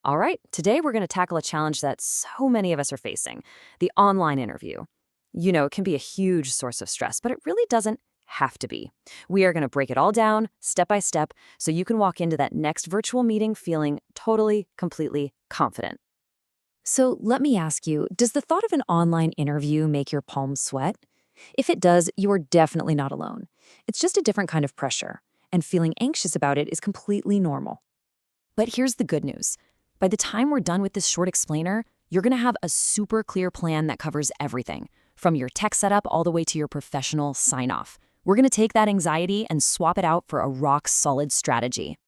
All right, today we're going to tackle a challenge that so many of us are facing: the online interview. It can be a huge source of stress, but it really doesn't have to be. We are going to break it all down step by step so you can walk into that next virtual meeting feeling totally, completely confident. So let me ask you, does the thought of an online interview make your palms sweat? If it does, you are definitely not alone. It's just a different kind of pressure, and feeling anxious about it is completely normal. But here's the good news. By the time we're done with this short explainer, you're going to have a super clear plan that covers everything, from your tech setup all the way to your professional sign-off. We're going to take that anxiety and swap it out for a rock-solid strategy.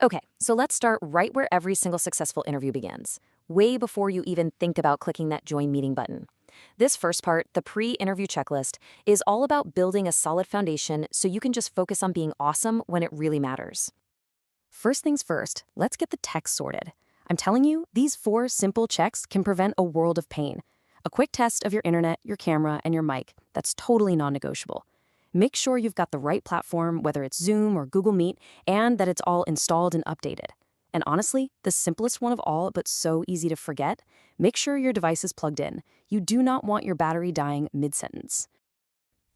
Okay, so let's start right where every single successful interview begins, way before you even think about clicking that join meeting button. This first part, the pre-interview checklist, is all about building a solid foundation so you can just focus on being awesome when it really matters. First things first, let's get the tech sorted. I'm telling you, these 4 simple checks can prevent a world of pain. A quick test of your internet, your camera, and your mic, that's totally non-negotiable. Make sure you've got the right platform, whether it's Zoom or Google Meet, and that it's all installed and updated. And honestly, the simplest one of all, but so easy to forget, make sure your device is plugged in. You do not want your battery dying mid-sentence.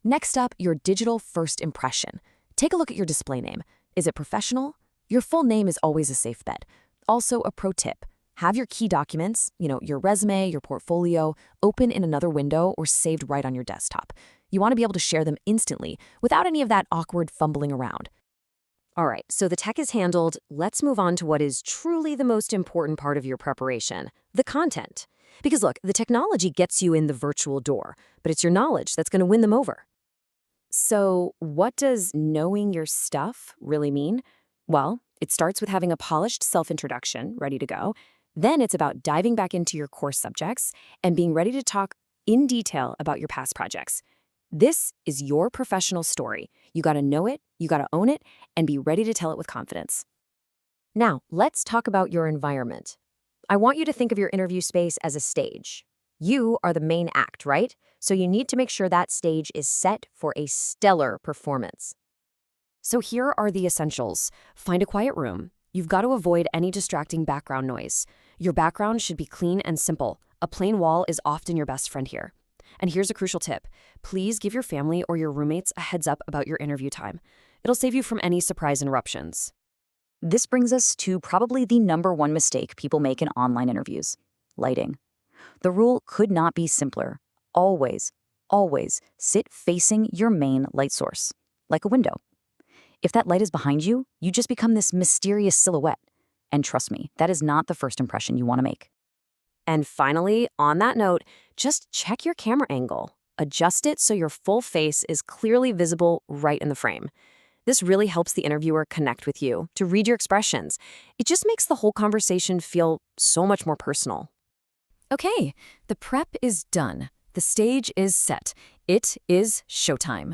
Next up, your digital first impression. Take a look at your display name. Is it professional? Your full name is always a safe bet. Also, a pro tip: have your key documents, your resume, your portfolio, open in another window or saved right on your desktop. You want to be able to share them instantly without any of that awkward fumbling around. All right, so the tech is handled. Let's move on to what is truly the most important part of your preparation: the content. Because look, the technology gets you in the virtual door, but it's your knowledge that's going to win them over. So, what does knowing your stuff really mean? Well, it starts with having a polished self-introduction ready to go. Then it's about diving back into your core subjects and being ready to talk in detail about your past projects. This is your professional story. You got to know it, you got to own it, and be ready to tell it with confidence. Now, let's talk about your environment. I want you to think of your interview space as a stage. You are the main act, right? So you need to make sure that stage is set for a stellar performance. So here are the essentials. Find a quiet room. You've got to avoid any distracting background noise. Your background should be clean and simple. A plain wall is often your best friend here. And here's a crucial tip. Please give your family or your roommates a heads up about your interview time. It'll save you from any surprise interruptions. This brings us to probably the #1 mistake people make in online interviews: lighting. The rule could not be simpler. Always, always sit facing your main light source, like a window. If that light is behind you, you just become this mysterious silhouette. And trust me, that is not the first impression you want to make. And finally, on that note, just check your camera angle. Adjust it so your full face is clearly visible right in the frame. This really helps the interviewer connect with you, to read your expressions. It just makes the whole conversation feel so much more personal. Okay, the prep is done. The stage is set. It is showtime.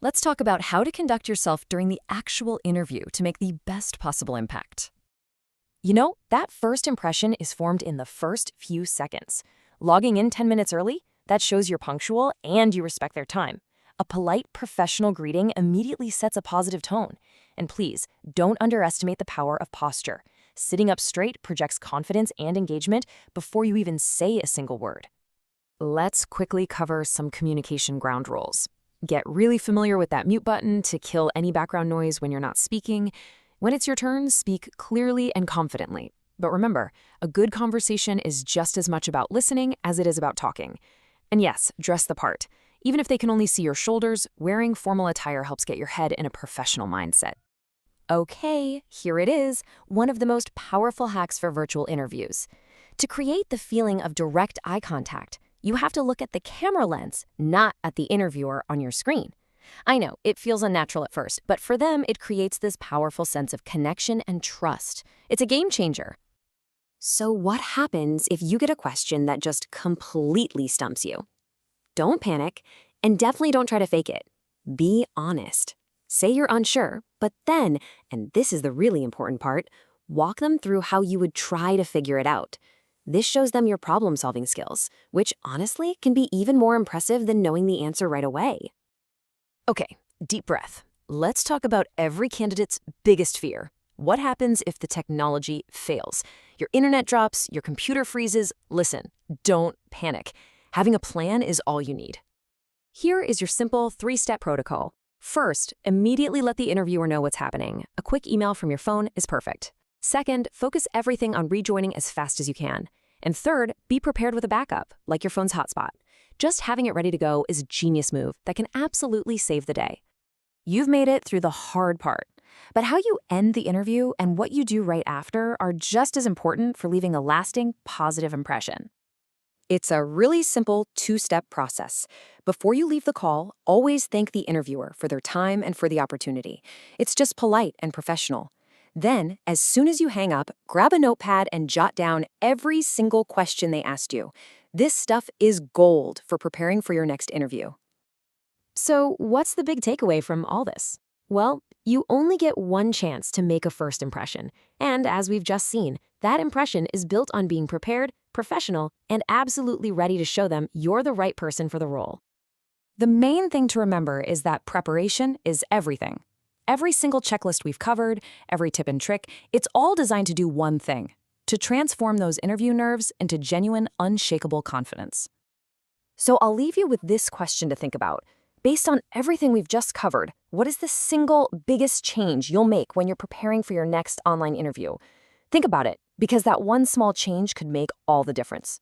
Let's talk about how to conduct yourself during the actual interview to make the best possible impact. That first impression is formed in the first few seconds. Logging in 10 minutes early, that shows you're punctual and you respect their time. A polite, professional greeting immediately sets a positive tone. And please, don't underestimate the power of posture. Sitting up straight projects confidence and engagement before you even say a single word. Let's quickly cover some communication ground rules. Get really familiar with that mute button to kill any background noise when you're not speaking. When it's your turn, speak clearly and confidently. But remember, a good conversation is just as much about listening as it is about talking. And yes, dress the part. Even if they can only see your shoulders, wearing formal attire helps get your head in a professional mindset. Okay, here it is, one of the most powerful hacks for virtual interviews. To create the feeling of direct eye contact, you have to look at the camera lens, not at the interviewer on your screen. I know, it feels unnatural at first, but for them, it creates this powerful sense of connection and trust. It's a game changer. So what happens if you get a question that just completely stumps you? Don't panic, and definitely don't try to fake it. Be honest. Say you're unsure, but then, and this is the really important part, walk them through how you would try to figure it out. This shows them your problem-solving skills, which honestly can be even more impressive than knowing the answer right away. Okay, deep breath. Let's talk about every candidate's biggest fear: What happens if the technology fails? Your internet drops, your computer freezes. Listen, don't panic. Having a plan is all you need. Here is your simple 3-step protocol. First, immediately let the interviewer know what's happening. A quick email from your phone is perfect. Second, focus everything on rejoining as fast as you can. And third, be prepared with a backup, like your phone's hotspot. Just having it ready to go is a genius move that can absolutely save the day. You've made it through the hard part, but how you end the interview and what you do right after are just as important for leaving a lasting, positive impression. It's a really simple 2-step process. Before you leave the call, always thank the interviewer for their time and for the opportunity. It's just polite and professional. Then, as soon as you hang up, grab a notepad and jot down every single question they asked you. This stuff is gold for preparing for your next interview. So, what's the big takeaway from all this? Well, you only get one chance to make a first impression. And as we've just seen, that impression is built on being prepared, professional, and absolutely ready to show them you're the right person for the role. The main thing to remember is that preparation is everything. Every single checklist we've covered, every tip and trick, it's all designed to do one thing: to transform those interview nerves into genuine, unshakable confidence. So I'll leave you with this question to think about. Based on everything we've just covered, what is the single biggest change you'll make when you're preparing for your next online interview? Think about it, because that one small change could make all the difference.